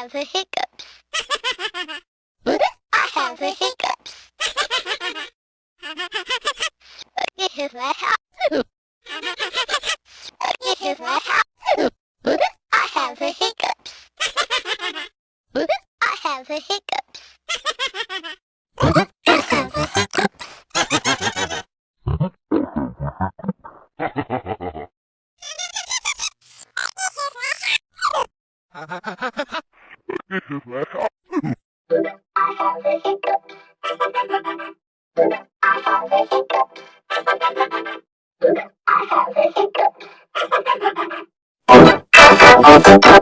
have the hiccups. I have the hiccups. It is my house. It is my house. I have the hiccups. I have the hiccups. I have the hiccups.